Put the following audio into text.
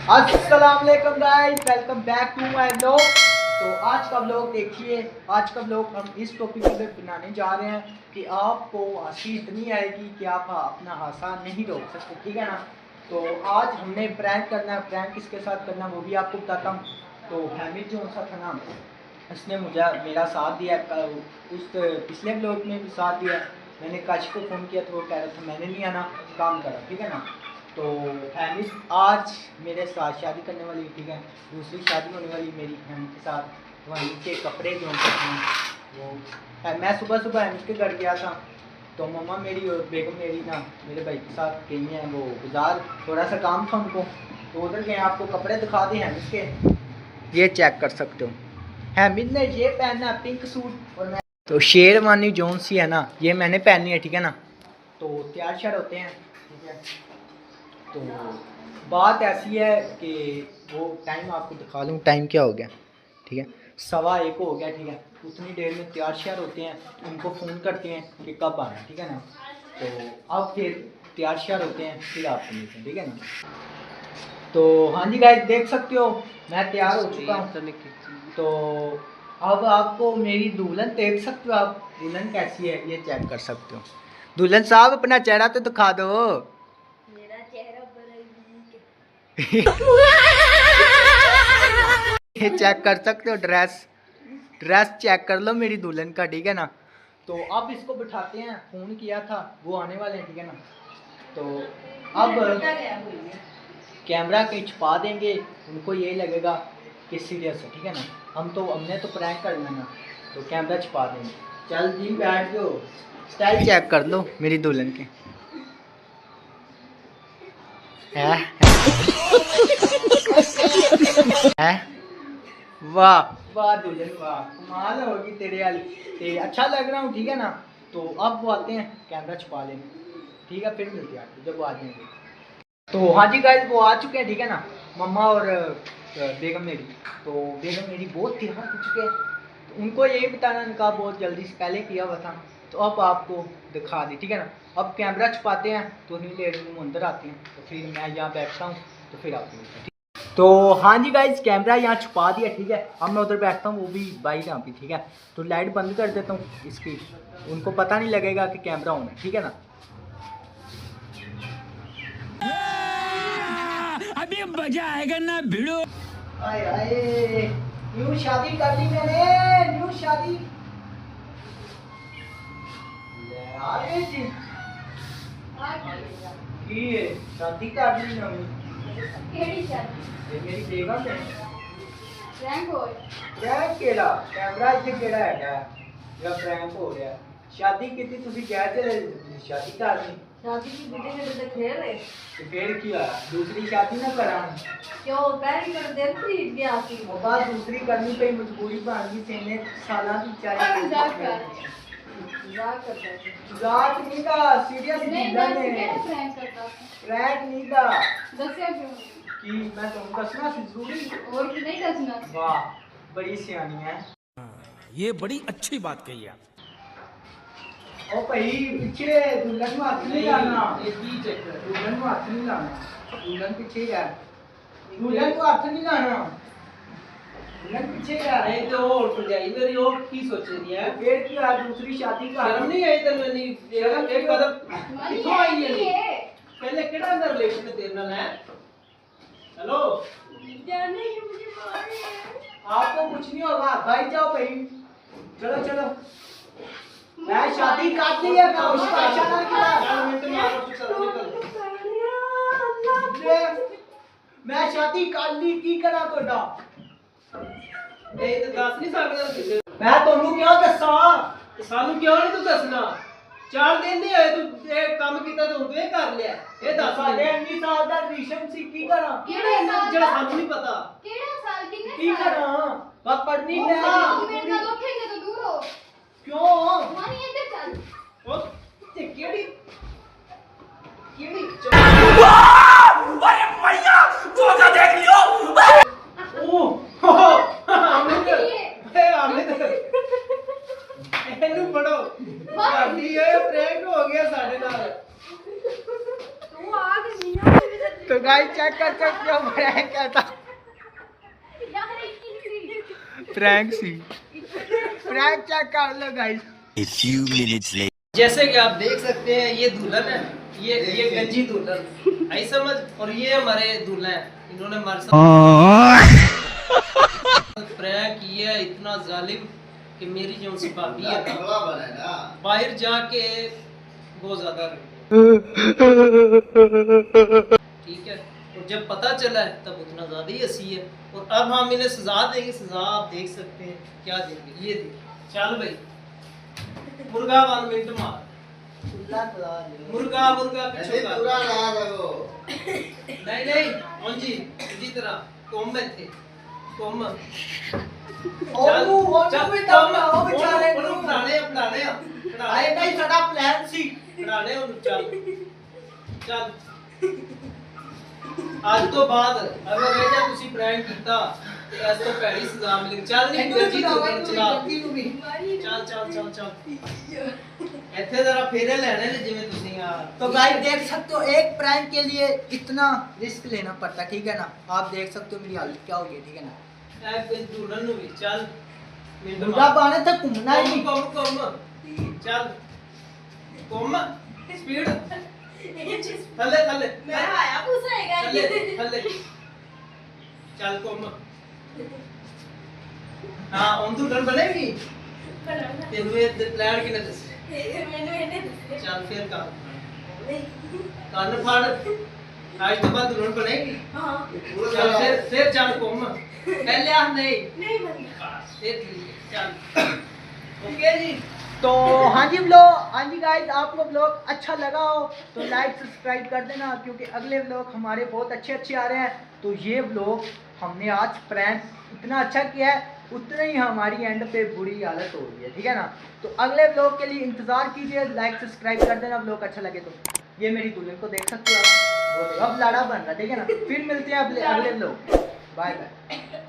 अस्सलाम वालेकुम guys, welcome back to my vlog. तो आज का व्लॉग देखिए, आज का व्लॉग हम इस टॉपिक पे बनाने जा रहे हैं कि आपको हंसी इतनी आएगी कि आप अपना हंसा नहीं रोक सकते, ठीक है ना। तो आज हमने प्रैंक करना है, प्रैंक किसके साथ करना है वो भी आपको बताता हूँ। तो फैमिली जो सा था ना, उसने मुझे मेरा साथ दिया, उस पिछले व्लॉग में भी साथ दिया। मैंने काश को फ़ोन किया तो वो कह रहा था मैंने नहीं आना, काम करा, ठीक है ना। तो फैमिली आज मेरे साथ शादी करने वाली, ठीक है, दूसरी शादी होने वाली मेरी फैमिली के साथ। वहाँ नीचे कपड़े जो वो मैं सुबह सुबह एम के घर गया था, तो मम्मा मेरी और बेगम मेरी ना मेरे भाई के साथ गई हैं वो बाज़ार, थोड़ा सा काम था उनको, तो उधर गए। आपको कपड़े दिखा दें हैमिद के, ये चेक कर सकते हो। हैमिद ने ये पहना है पिंक सूट, और मैं तो शेरवानी जोन सी है ना, ये मैंने पहनी है, ठीक है ना। तो तैयार श्यार होते हैं, ठीक है। तो बात ऐसी है कि वो टाइम आपको दिखा लूँ, टाइम क्या हो गया, ठीक है, 1:15 हो गया, ठीक है। उतनी देर में तैयार श्यार होते हैं, उनको फ़ोन करते हैं कि कब आना, ठीक है ना। तो अब फिर तैयार श्यार होते हैं, फिर आपको मिलते हैं, ठीक है ना। तो हाँ जी गाइस, देख सकते हो मैं तैयार हो चुका हूँ। तो अब आपको मेरी दुल्हन देख सकते हो, आप दुल्हन कैसी है ये चेक कर सकते हो। दुल्हन साहब अपना चेहरा तो दिखा दो। मेरा चेहरा ये चेक कर सकते हो, ड्रेस चेक कर लो मेरी दुल्हन का, ठीक है ना। तो अब इसको बिठाते हैं, फ़ोन किया था वो आने वाले हैं, ठीक है ना। तो अब कैमरा कहीं छुपा देंगे, उनको यही लगेगा कि सीरियस है, ठीक है ना। हमने तो प्रैंक करना है ना, तो कैमरा छुपा देंगे। चल जी बैठ जाओ, स्टाइल चेक कर लो मेरी दुल्हन के। है वाह वाह दुल्हन वाह, कमाल होगी तेरे वाली। ते अच्छा लग रहा हूँ, ठीक है ना। तो अब वो आते हैं, कैमरा छुपा लेंगे, ठीक है, फिर मिलते हैं जब वो आ जाएंगे। तो हाँ जी गाइस, वो आ चुके हैं, ठीक है ना, मम्मा और बेगम मेरी। तो बेगम मेरी बहुत तैयार हो चुके हैं, तो उनको यही बताना निकाह बहुत जल्दी से पहले किया हुआ था, तो अब आपको दिखा दी, ठीक है ना। अब कैमरा छुपाते हैं, तो उतनी देर में वो अंदर आते हैं, तो फिर मैं यहाँ बैठता हूँ, तो फिर आपको मिलता है, ठीक। तो हाँ जी गाइस, कैमरा यहाँ छुपा दिया, ठीक है। अब मैं उधर बैठता हूँ, वो भी बाइक यहाँ पे, ठीक है। तो लाइट बंद कर देता हूँ इसकी, उनको पता नहीं लगेगा कि कैमरा ऑन है, ठीक है ना। अभी मजा आएगा ना भिड़ो। आए आए, न्यू शादी कर ली मैंने, न्यू शादी। आए जी की शादी कर ली नवी। केड़ी शादी? ये मेरी बेगम है। प्रैंक हो प्रैंक केड़ा कैमरा इथे केड़ा है जेड़ा प्रैंक हो रहा है। शादी कीती तुसी कह चले शादी कर ली। शादी की बेटे ने खेल है, तो फिर क्या दूसरी शादी ना करा क्यों? पहली कर दिल खरीद गया थी, वो बात दूसरी करनी पई, मजबूरी बन गई, सेने साला की चाहिए। मजाक नहीं था, सीरियस जिंदा ने प्रैंक नहीं था। दसया क्यों कि मैं तुमको दसना सी जरूरी और कि नहीं दसना। वाह बड़ी सियानी है, ये बड़ी अच्छी बात कही आप। ओ भाई पीछे दुल्हन को हाथ नहीं लाना, ये की चक्कर, दुल्हन को हाथ नहीं लाना, दुल्हन पीछे है, दुल्हन को हाथ नहीं लाना, दुल्हन पीछे है। नहीं तो और तो जाए इधर यो की सोच रही है, फिर की आज दूसरी शादी का शर्म नहीं आई तेरे नहीं, एक कदम किथों आई है, पहले केड़ा अंदर रिलेशन में तेरे नाल है। हेलो जाने की मुझे मार है, आपको कुछ नहीं होगा भाई, जाओ भाई, चलो चलो। मैं शादी कर ली है, मैं उसको अच्छा ना मैं शादी कर ली की करा तोड़ा ए तो दस नहीं सकदा मैं तोनू क्यों दसा, सानू क्यों नहीं तू दसना। 4 दिन नहीं होए तू ये काम कीता तो तू ये कर लिया, ये दस साडे 19 साल दा रिलेशन सी की करा, केड़ा साल जेड़ा सानू नहीं पता, केड़ा साल कितने की करा बा पढ़नी है मेरे नाल उठेंगे तो दूर हो क्यों मानी इधर चल ओ ते केड़ी केड़ी अरे भैया धोखा देख लियो ओ हमने एनु पढ़ो गाड़ी ये प्रैंक हो गया साडे नाल। तो गाइस चेक चेक कर क्यों प्रैंक क्या था। प्रैंक सी प्रैंक चेक कर लो guys. A few minutes later. जैसे कि आप देख सकते हैं ये दुल्हन है, ये गंजी दुल्हन आई समझ, और ये हमारे दूल्हा है। इन्होंने हमारे साथ प्रैंक किया है इतना जालिम कि मेरी जो उनसे भाभी है ना, बाहर जाके बहुत ज्यादा ठीक है। और जब पता चला है तब उतना ज्यादा ही हंसी है। और अब हम इन्हें सजा देंगे। सजा आप देख सकते हैं क्या देंगे। ये देख, चल भाई मुर्गा 1 मिनट मार। मुर्गा मुर्गा पीछे नहीं नहीं मुंजी इसी तरह कोम में थे कोम चल आज तो बाद अगर ਇਹ ਜਾਂ ਤੁਸੀਂ ਪ੍ਰੈਂਕ ਕੀਤਾ ਤੇ ਇਸ ਤੋਂ ਭੈੜੀ ਸਜ਼ਾ ਮਿਲੇਗੀ। ਚੱਲ ਨਹੀਂ ਗੰਜੀ ਦੁਲਹਨ ਚਲਾ ਚੱਲ ਚੱਲ ਚੱਲ ਚੱਲ ਇੱਥੇ ਜ਼ਰਾ ਫੇਰੇ ਲੈਣੇ ਨੇ ਜਿਵੇਂ ਤੁਸੀਂ ਯਾਰ। तो गाइस देख सकते हो एक प्रैंक के लिए इतना रिस्क लेना पड़ता, ठीक है ना। आप देख सकते हो मेरी हालत क्या होगी, ठीक है ना। ਐ ਕੋਈ ਦੁਲਹਨ ਨੂੰ ਵੀ ਚੱਲ ਮਿੰਟ मुर्गा बाने तक घूमना ही नहीं। ਕੋਮ ਕੋਮ ਚੱਲ ਕੋਮ ਸਪੀਡ ਥੱਲੇ ਥੱਲੇ ਮੈਂ ਆਇਆ ਪੁੱਛੇਗਾ ਥੱਲੇ ਥੱਲੇ ਚੱਲ ਕੋਮ। ਹਾਂ ਹੁਣ ਦੁਲਹਨ ਬਣੇਗੀ ਤੈਨੂੰ ਇਹ ਪਲਾਨ ਕਿਨੇ ਦੱਸਿਆ? ਮੈਨੂੰ ਇਹਨੇ ਦੱਸਿਆ ਚੱਲ ਫਿਰ ਕਰ ਕੰਨ ਫੜ। ਅੱਜ ਤੋਂ ਬਾਅਦ ਦੁਲਹਨ ਬਣੇਗੀ। ਹਾਂ ਚੱਲ ਫਿਰ ਚੱਲ ਕੋਮ ਪਹਿਲੇ ਆ ਨਹੀਂ ਨਹੀਂ ਬੰਦਾ फिर चल ओके जी। तो हाँ जी व्लॉग, हाँ जी गाइस आपको व्लॉग अच्छा लगा हो तो लाइक सब्सक्राइब कर देना, क्योंकि अगले व्लॉग हमारे बहुत अच्छे अच्छे आ रहे हैं। तो ये व्लॉग हमने आज प्रैंक इतना अच्छा किया है, उतना ही हमारी एंड पे बुरी हालत हो रही है, ठीक है ना। तो अगले व्लॉग के लिए इंतज़ार कीजिए, लाइक सब्सक्राइब कर देना व्लॉग अच्छा लगे तो। ये मेरी दुल्हन को देख सकते हो आप, अब लाड़ा बन रहा, ठीक है ना। फिर मिलते हैं अगले व्लॉग। Bye bye.